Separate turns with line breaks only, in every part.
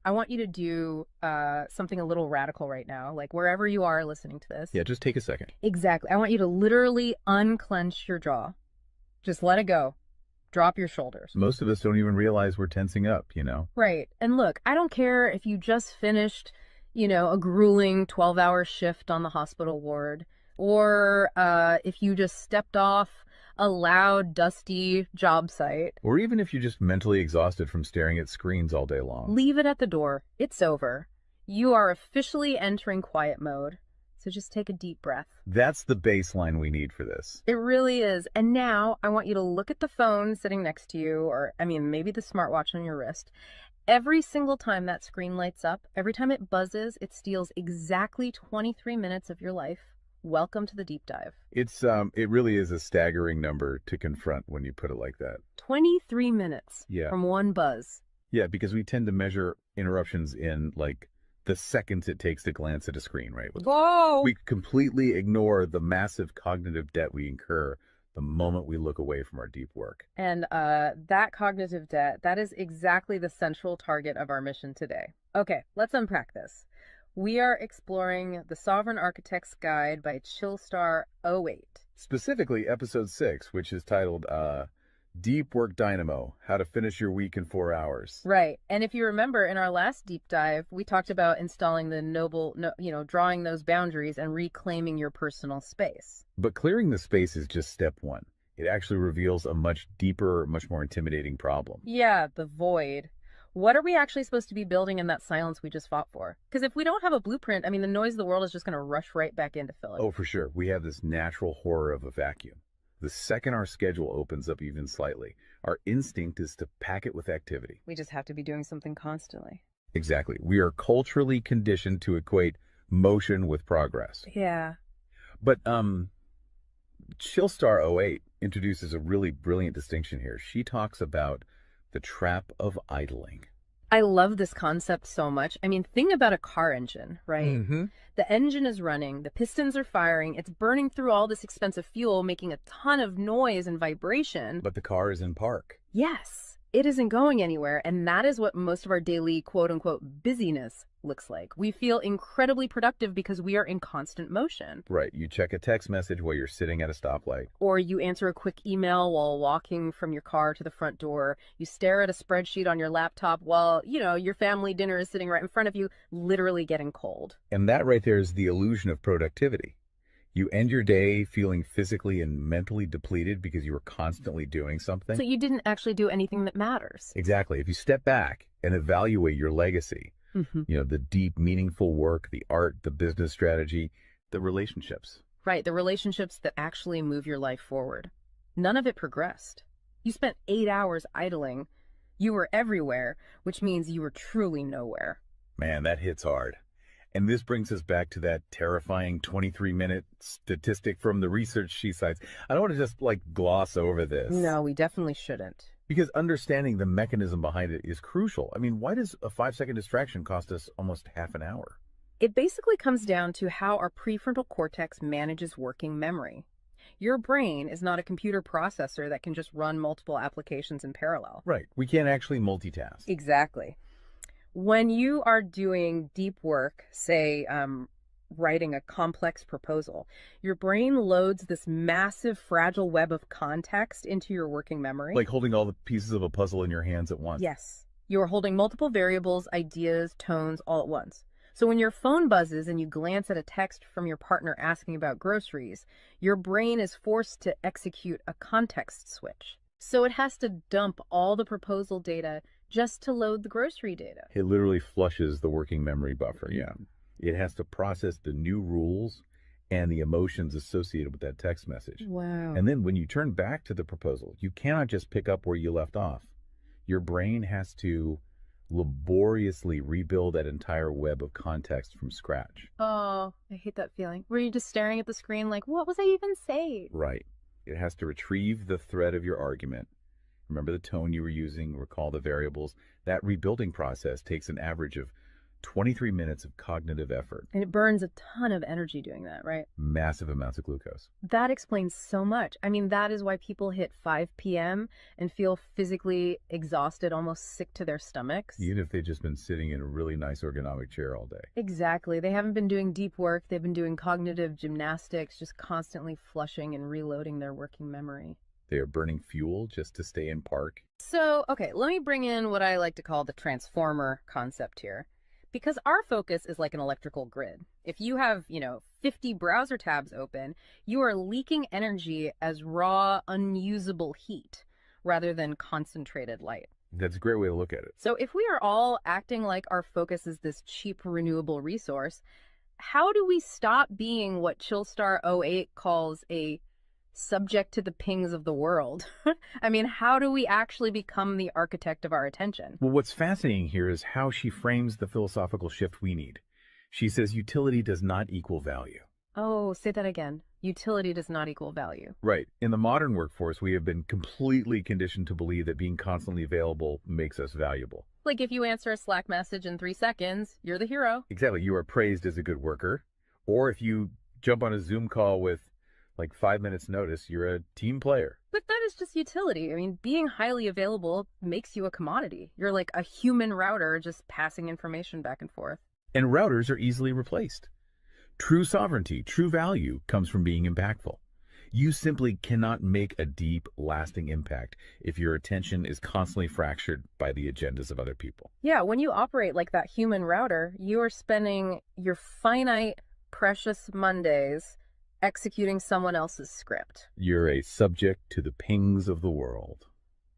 I want you to do something a little radical right now, like wherever you are listening to this.
Yeah, just take a second.
Exactly. I want you to literally unclench your jaw. Just let it go. Drop your shoulders.
Most of us don't even realize we're tensing up, you know?
Right. And look, I don't care if you just finished, a grueling 12-hour shift on the hospital ward, or if you just stepped off a loud, dusty job site.
Or even if you're just mentally exhausted from staring at screens all day long.
Leave it at the door. It's over. You are officially entering quiet mode. So just take a deep breath.
That's the baseline we need for this.
It really is. And now I want you to look at the phone sitting next to you, or maybe the smartwatch on your wrist. Every single time that screen lights up, every time it buzzes, it steals exactly 23 minutes of your life. Welcome to the deep dive.
It really is a staggering number to confront when you put it like that.
23 minutes
Yeah.
from one buzz.
Yeah, because we tend to measure interruptions in like the seconds it takes to glance at a screen, right?
Whoa!
We completely ignore the massive cognitive debt we incur the moment we look away from our deep work.
And that cognitive debt, that is exactly the central target of our mission today. Okay, let's unpack this. We are exploring The Sovereign Architect's Guide by Chillstar 08.
Specifically, episode 6, which is titled Deep Work Dynamo, How to Finish Your Week in 4 Hours.
Right. And if you remember in our last deep dive, we talked about installing drawing those boundaries and reclaiming your personal space.
But clearing the space is just step one. It actually reveals a much deeper, much more intimidating problem.
Yeah, the void. What are we actually supposed to be building in that silence we just fought for? Because if we don't have a blueprint, the noise of the world is just going to rush right back in to fill it.
Oh, for sure. We have this natural horror of a vacuum. The second our schedule opens up even slightly, our instinct is to pack it with activity.
We just have to be doing something constantly.
Exactly. We are culturally conditioned to equate motion with progress.
Yeah.
But Chillstar 08 introduces a really brilliant distinction here. She talks about the trap of idling.
I love this concept so much. Think about a car engine, right?
Mm-hmm.
The engine is running, the pistons are firing, it's burning through all this expensive fuel, making a ton of noise and vibration.
But the car is in park.
Yes, it isn't going anywhere, and that is what most of our daily quote-unquote busyness looks like. We feel incredibly productive because we are in constant motion.
Right. You check a text message while you're sitting at a stoplight.
Or you answer a quick email while walking from your car to the front door. You stare at a spreadsheet on your laptop while, your family dinner is sitting right in front of you, literally getting cold.
And that right there is the illusion of productivity. You end your day feeling physically and mentally depleted because you were constantly doing something.
So you didn't actually do anything that matters.
Exactly. If you step back and evaluate your legacy, the deep, meaningful work, the art, the business strategy, the relationships.
Right, the relationships that actually move your life forward. None of it progressed. You spent 8 hours idling. You were everywhere, which means you were truly nowhere.
Man, that hits hard. And this brings us back to that terrifying 23-minute statistic from the research she cites. I don't want to just gloss over this.
No, we definitely shouldn't.
Because understanding the mechanism behind it is crucial. Why does a 5-second distraction cost us almost half an hour?
It basically comes down to how our prefrontal cortex manages working memory. Your brain is not a computer processor that can just run multiple applications in parallel.
Right. We can't actually multitask.
Exactly. When you are doing deep work, say writing a complex proposal, your brain loads this massive fragile web of context into your working memory.
Like holding all the pieces of a puzzle in your hands at once.
Yes. You are holding multiple variables, ideas, tones all at once. So when your phone buzzes and you glance at a text from your partner asking about groceries, your brain is forced to execute a context switch. So it has to dump all the proposal data just to load the grocery data.
It literally flushes the working memory buffer, yeah. It has to process the new rules and the emotions associated with that text message.
Wow.
And then when you turn back to the proposal, you cannot just pick up where you left off. Your brain has to laboriously rebuild that entire web of context from scratch.
Oh, I hate that feeling. Were you just staring at the screen like, what was I even saying?
Right. It has to retrieve the thread of your argument. Remember the tone you were using, recall the variables. That rebuilding process takes an average of 23 minutes of cognitive effort.
And it burns a ton of energy doing that, right?
Massive amounts of glucose.
That explains so much. I mean, that is why people hit 5 p.m. and feel physically exhausted, almost sick to their stomachs.
Even if they've just been sitting in a really nice ergonomic chair all day.
Exactly. They haven't been doing deep work. They've been doing cognitive gymnastics, just constantly flushing and reloading their working memory.
They are burning fuel just to stay in park.
So, okay, let me bring in what I like to call the transformer concept here. Because our focus is like an electrical grid. If you have, 50 browser tabs open, you are leaking energy as raw, unusable heat rather than concentrated light.
That's a great way to look at it.
So if we are all acting like our focus is this cheap renewable resource, how do we stop being what Chillstar '08 calls a subject to the pings of the world? I mean, how do we actually become the architect of our attention?
Well, what's fascinating here is how she frames the philosophical shift we need. She says utility does not equal value.
Oh, say that again. Utility does not equal value.
Right. In the modern workforce, we have been completely conditioned to believe that being constantly available makes us valuable.
Like if you answer a Slack message in 3 seconds, you're the hero.
Exactly. You are praised as a good worker. Or if you jump on a Zoom call with like 5 minutes notice, you're a team player.
But that is just utility. I mean, being highly available makes you a commodity. You're like a human router just passing information back and forth.
And routers are easily replaced. True sovereignty, true value comes from being impactful. You simply cannot make a deep, lasting impact if your attention is constantly fractured by the agendas of other people.
Yeah, when you operate like that human router, you are spending your finite, precious Mondays executing someone else's script.
You're a subject to the pings of the world.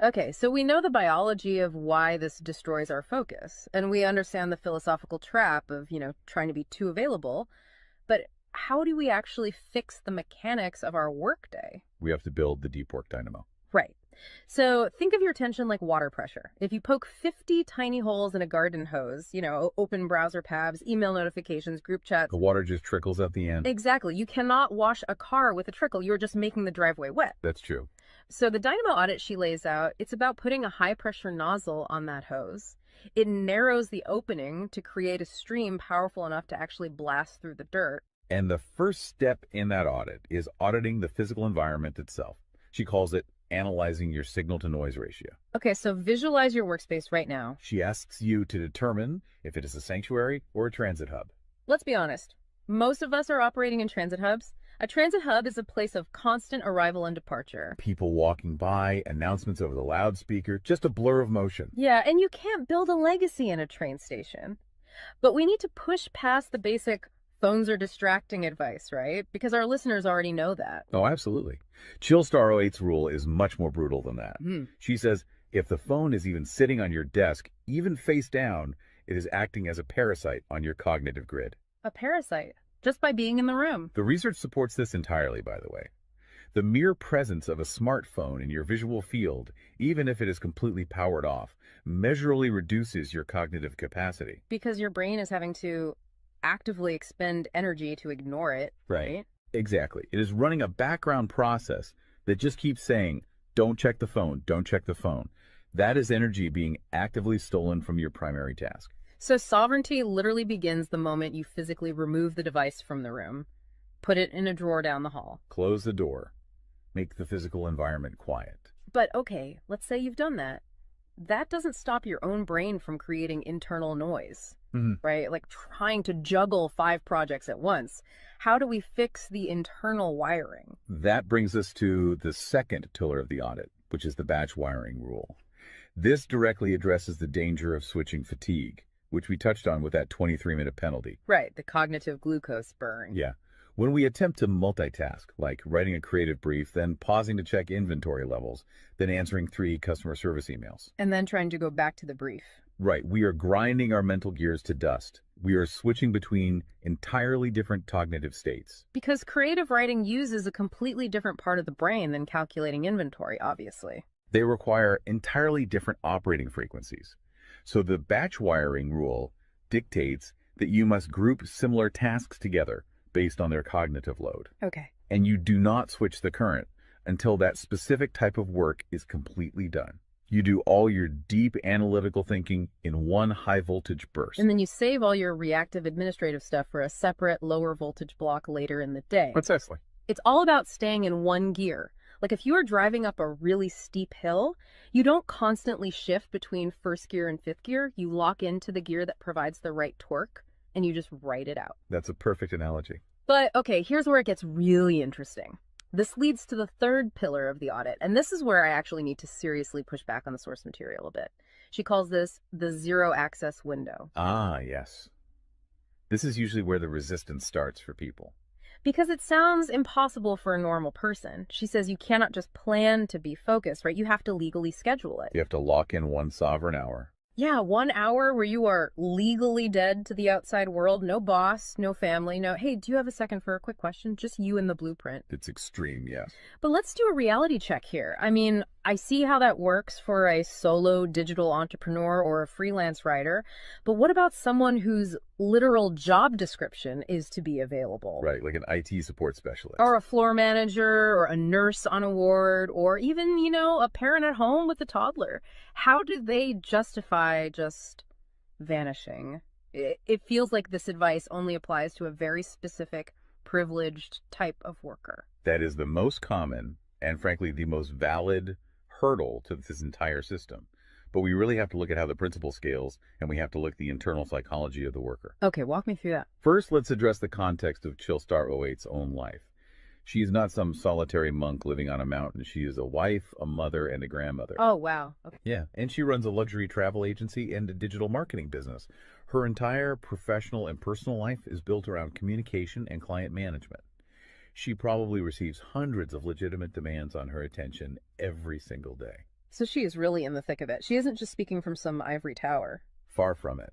Okay, so we know the biology of why this destroys our focus, and we understand the philosophical trap of, trying to be too available, but how do we actually fix the mechanics of our workday?
We have to build the deep work dynamo.
Right. So think of your attention like water pressure. If you poke 50 tiny holes in a garden hose, open browser tabs, email notifications, group chats.
The water just trickles at the end.
Exactly. You cannot wash a car with a trickle. You're just making the driveway wet.
That's true.
So the Dynamo Audit she lays out, it's about putting a high pressure nozzle on that hose. It narrows the opening to create a stream powerful enough to actually blast through the dirt.
And the first step in that audit is auditing the physical environment itself. She calls it analyzing your signal-to-noise ratio.
Okay, so visualize your workspace right now.
She asks you to determine if it is a sanctuary or a transit hub.
Let's be honest. Most of us are operating in transit hubs. A transit hub is a place of constant arrival and departure.
People walking by, announcements over the loudspeaker, just a blur of motion.
Yeah, and you can't build a legacy in a train station. But we need to push past the basic phones are distracting advice, right? Because our listeners already know that.
Oh, absolutely. Chillstar '08's rule is much more brutal than that. She says if the phone is even sitting on your desk, even face down, it is acting as a parasite on your cognitive grid.
A parasite, just by being in the room.
The research supports this entirely, by the way. The mere presence of a smartphone in your visual field, even if it is completely powered off, measurably reduces your cognitive capacity.
Because your brain is having to actively expend energy to ignore it, right?
Exactly. It is running a background process that just keeps saying, don't check the phone, don't check the phone. That is energy being actively stolen from your primary task.
So sovereignty literally begins the moment you physically remove the device from the room, put it in a drawer down the hall.
Close the door. Make the physical environment quiet.
But okay, let's say you've done that. That doesn't stop your own brain from creating internal noise, right? Like trying to juggle 5 projects at once. How do we fix the internal wiring?
That brings us to the second pillar of the audit, which is the batch wiring rule. This directly addresses the danger of switching fatigue, which we touched on with that 23-minute penalty.
Right, the cognitive glucose burn.
Yeah. When we attempt to multitask, like writing a creative brief, then pausing to check inventory levels, then answering 3 customer service emails.
And then trying to go back to the brief.
Right. We are grinding our mental gears to dust. We are switching between entirely different cognitive states.
Because creative writing uses a completely different part of the brain than calculating inventory, obviously.
They require entirely different operating frequencies. So the batch wiring rule dictates that you must group similar tasks together based on their cognitive load.
Okay.
And you do not switch the current until that specific type of work is completely done. You do all your deep analytical thinking in one high voltage
And
burst.
then you save all your reactive administrative stuff for a separate lower voltage block later in the day.
Precisely.
It's all about staying in one gear. Like if you are driving up a really steep hill, you don't constantly shift between first gear and fifth gear. You lock into the gear that provides the right torque and you just ride it out.
That's a perfect analogy.
But okay, here's where it gets really interesting. This leads to the third pillar of the audit, and this is where I actually need to seriously push back on the source material a bit. She calls this the zero access window.
Ah, yes. This is usually where the resistance starts for people.
Because it sounds impossible for a normal person. She says you cannot just plan to be focused, right? You have to legally schedule it.
You have to lock in one sovereign hour.
Yeah, 1 hour where you are legally dead to the outside world. No boss, no family, no, hey, do you have a second for a quick question? Just you and the blueprint.
It's extreme, yes.
But let's do a reality check here. I mean, I see how that works for a solo digital entrepreneur or a freelance writer, but what about someone whose literal job description is to be available?
Right, like an IT support specialist.
Or a floor manager, or a nurse on a ward, or even, a parent at home with a toddler. How do they justify just vanishing? It feels like this advice only applies to a very specific, privileged type of worker.
That is the most common and, frankly, the most valid hurdle to this entire system. But we really have to look at how the principle scales, and we have to look at the internal psychology of the worker.
Okay, walk me through that.
First, let's address the context of Chillstar '08's own life. She is not some solitary monk living on a mountain. She is a wife, a mother, and a grandmother.
Oh, wow. Okay.
Yeah, and she runs a luxury travel agency and a digital marketing business. Her entire professional and personal life is built around communication and client management. She probably receives hundreds of legitimate demands on her attention every single day.
So she is really in the thick of it. She isn't just speaking from some ivory tower.
Far from it.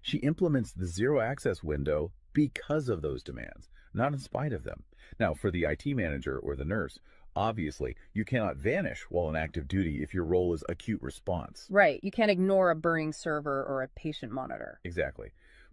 She implements the zero access window because of those demands, not in spite of them. Now, for the IT manager or the nurse, obviously, you cannot vanish while on active duty if your role is acute response.
Right. You can't ignore a burning server or a patient monitor.
Exactly.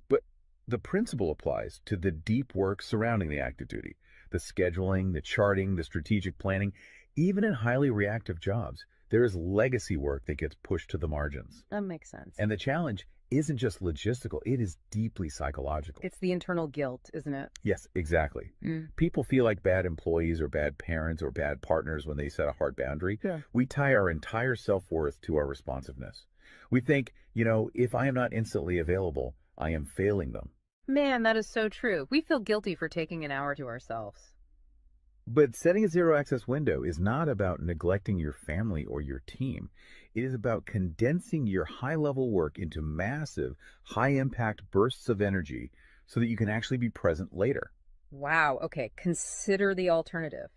But the principle applies to the deep work surrounding the active duty, the scheduling, the charting, the strategic planning. Even in highly reactive jobs, there is legacy work that gets pushed to the margins.
That makes sense.
And the challenge isn't just logistical, it is deeply psychological.
It's the internal guilt, isn't it?
Yes, exactly. People feel like bad employees or bad parents or bad partners when they set a hard boundary.
Yeah.
We tie our entire self-worth to our responsiveness. We think, if I am not instantly available, I am failing them.
Man, that is so true. We feel guilty for taking an hour to ourselves.
But setting a zero access window is not about neglecting your family or your team. It is about condensing your high level work into massive, high impact bursts of energy so that you can actually be present later.
Wow. Okay. Consider the alternative.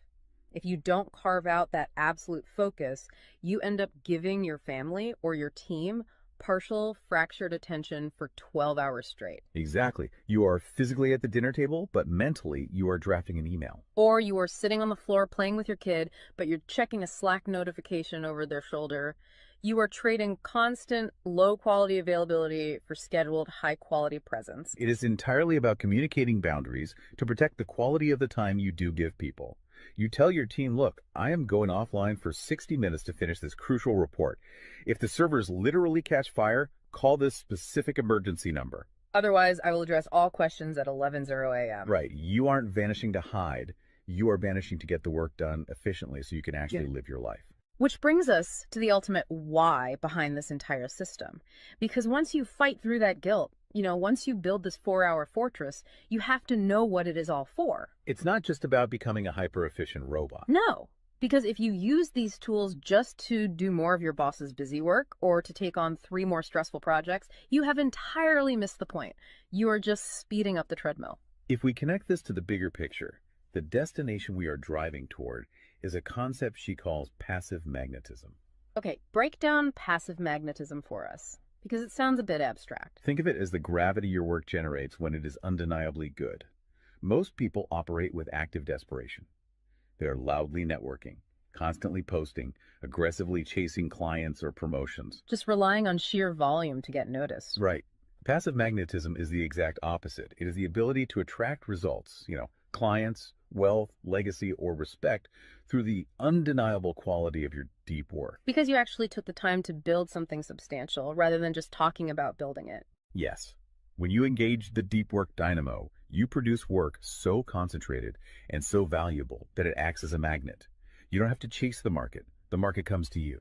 If you don't carve out that absolute focus, you end up giving your family or your team partial fractured attention for 12 hours straight.
Exactly. You are physically at the dinner table, but mentally you are drafting an email.
Or you are sitting on the floor playing with your kid, but you're checking a Slack notification over their shoulder. You are trading constant low quality availability for scheduled high quality presence.
It is entirely about communicating boundaries to protect the quality of the time you do give people. You tell your team, look, I am going offline for 60 minutes to finish this crucial report. If the servers literally catch fire, call this specific emergency number.
Otherwise, I will address all questions at 11:00 a.m.
Right. You aren't vanishing to hide. You are vanishing to get the work done efficiently so you can actually live your life.
Which brings us to the ultimate why behind this entire system. Because once you fight through that guilt, once you build this 4-hour fortress, you have to know what it is all for.
It's not just about becoming a hyper-efficient robot.
No, because if you use these tools just to do more of your boss's busy work or to take on 3 more stressful projects, you have entirely missed the point. You are just speeding up the treadmill.
If we connect this to the bigger picture, the destination we are driving toward is a concept she calls passive magnetism.
Okay, break down passive magnetism for us, because it sounds a bit abstract.
Think of it as the gravity your work generates when it is undeniably good. Most people operate with active desperation. They are loudly networking, constantly posting, aggressively chasing clients or promotions.
Just relying on sheer volume to get noticed.
Right. Passive magnetism is the exact opposite. It is the ability to attract results, clients, wealth, legacy, or respect through the undeniable quality of your deep work.
Because you actually took the time to build something substantial rather than just talking about building it.
Yes. When you engage the deep work dynamo, you produce work so concentrated and so valuable that it acts as a magnet. You don't have to chase the market comes to you.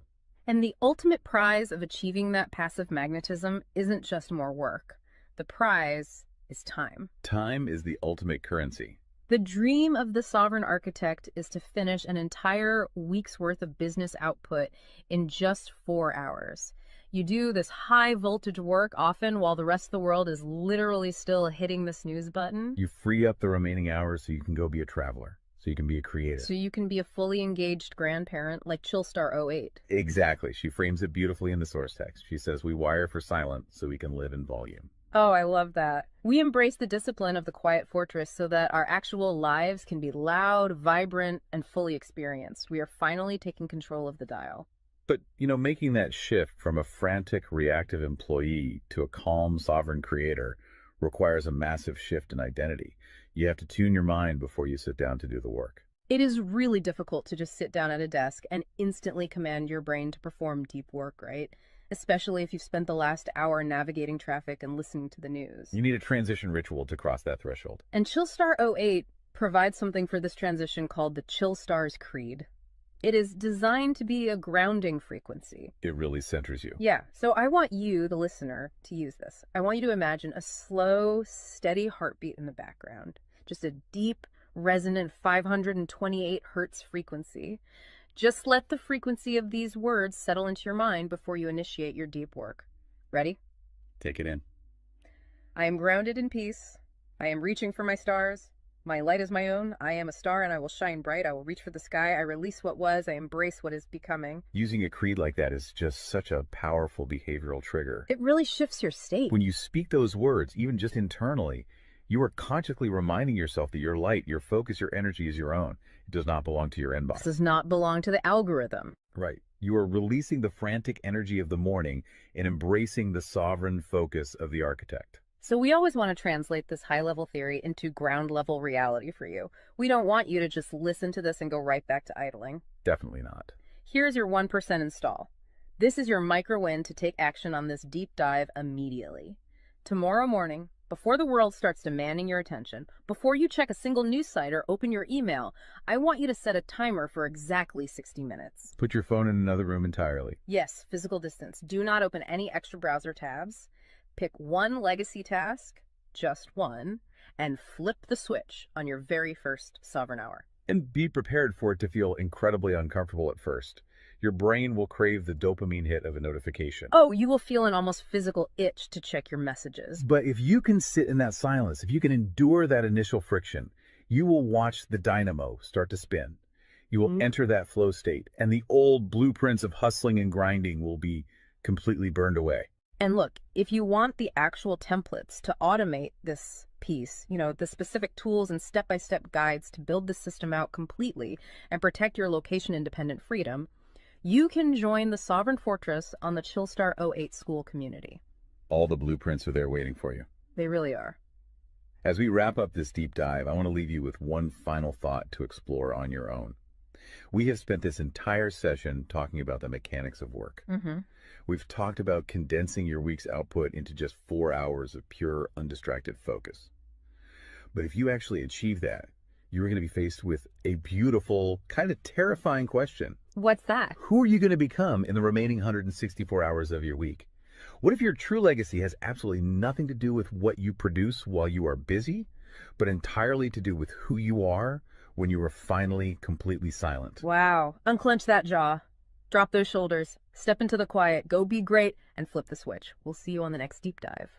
And the ultimate prize of achieving that passive magnetism isn't just more work. The prize is time.
Time is the ultimate currency.
The dream of the sovereign architect is to finish an entire week's worth of business output in just 4 hours. You do this high voltage work often while the rest of the world is literally still hitting the snooze button.
You free up the remaining hours so you can go be a traveler, so you can be a creative.
So you can be a fully engaged grandparent like Chillstar 08.
Exactly. She frames it beautifully in the source text. She says, we wire for silent so we can live in volume.
Oh, I love that. We embrace the discipline of the quiet fortress so that our actual lives can be loud, vibrant, and fully experienced. We are finally taking control of the dial.
But, making that shift from a frantic, reactive employee to a calm, sovereign creator requires a massive shift in identity. You have to tune your mind before you sit down to do the work.
It is really difficult to just sit down at a desk and instantly command your brain to perform deep work, right? Especially if you've spent the last hour navigating traffic and listening to the news.
You need a transition ritual to cross that threshold.
And Chillstar 08 provides something for this transition called the Chillstar's Creed. It is designed to be a grounding frequency.
It really centers you.
Yeah, so I want you, the listener, to use this. I want you to imagine a slow, steady heartbeat in the background. Just a deep, resonant 528 hertz frequency. Just let the frequency of these words settle into your mind before you initiate your deep work. Ready?
Take it in.
I am grounded in peace. I am reaching for my stars. My light is my own. I am a star and I will shine bright. I will reach for the sky. I release what was. I embrace what is becoming.
Using a creed like that is just such a powerful behavioral trigger.
It really shifts your state.
When you speak those words, even just internally, you are consciously reminding yourself that your light, your focus, your energy is your own. It does not belong to your inbox.
This does not belong to the algorithm.
Right. You are releasing the frantic energy of the morning and embracing the sovereign focus of the architect.
So we always want to translate this high-level theory into ground-level reality for you. We don't want you to just listen to this and go right back to idling.
Definitely not.
Here's your 1% install. This is your micro-win to take action on this deep dive immediately. Tomorrow morning, before the world starts demanding your attention, before you check a single news site or open your email, I want you to set a timer for exactly 60 minutes.
Put your phone in another room entirely.
Yes, physical distance. Do not open any extra browser tabs. Pick one legacy task, just one, and flip the switch on your very first sovereign hour.
And be prepared for it to feel incredibly uncomfortable at first. Your brain will crave the dopamine hit of a notification.
Oh, you will feel an almost physical itch to check your messages.
But if you can sit in that silence, if you can endure that initial friction, you will watch the dynamo start to spin. You will enter that flow state, and the old blueprints of hustling and grinding will be completely burned away.
And look, if you want the actual templates to automate this piece, the specific tools and step-by-step guides to build the system out completely and protect your location-independent freedom, you can join the Sovereign Fortress on the Chillstar 08 school community.
All the blueprints are there waiting for you.
They really are.
As we wrap up this deep dive, I want to leave you with one final thought to explore on your own. We have spent this entire session talking about the mechanics of work. We've talked about condensing your week's output into just 4 hours of pure, undistracted focus. But if you actually achieve that, you're going to be faced with a beautiful, kind of terrifying question.
What's that?
Who are you going to become in the remaining 164 hours of your week? What if your true legacy has absolutely nothing to do with what you produce while you are busy, but entirely to do with who you are when you are finally completely silent?
Wow. Unclench that jaw. Drop those shoulders. Step into the quiet. Go be great and flip the switch. We'll see you on the next deep dive.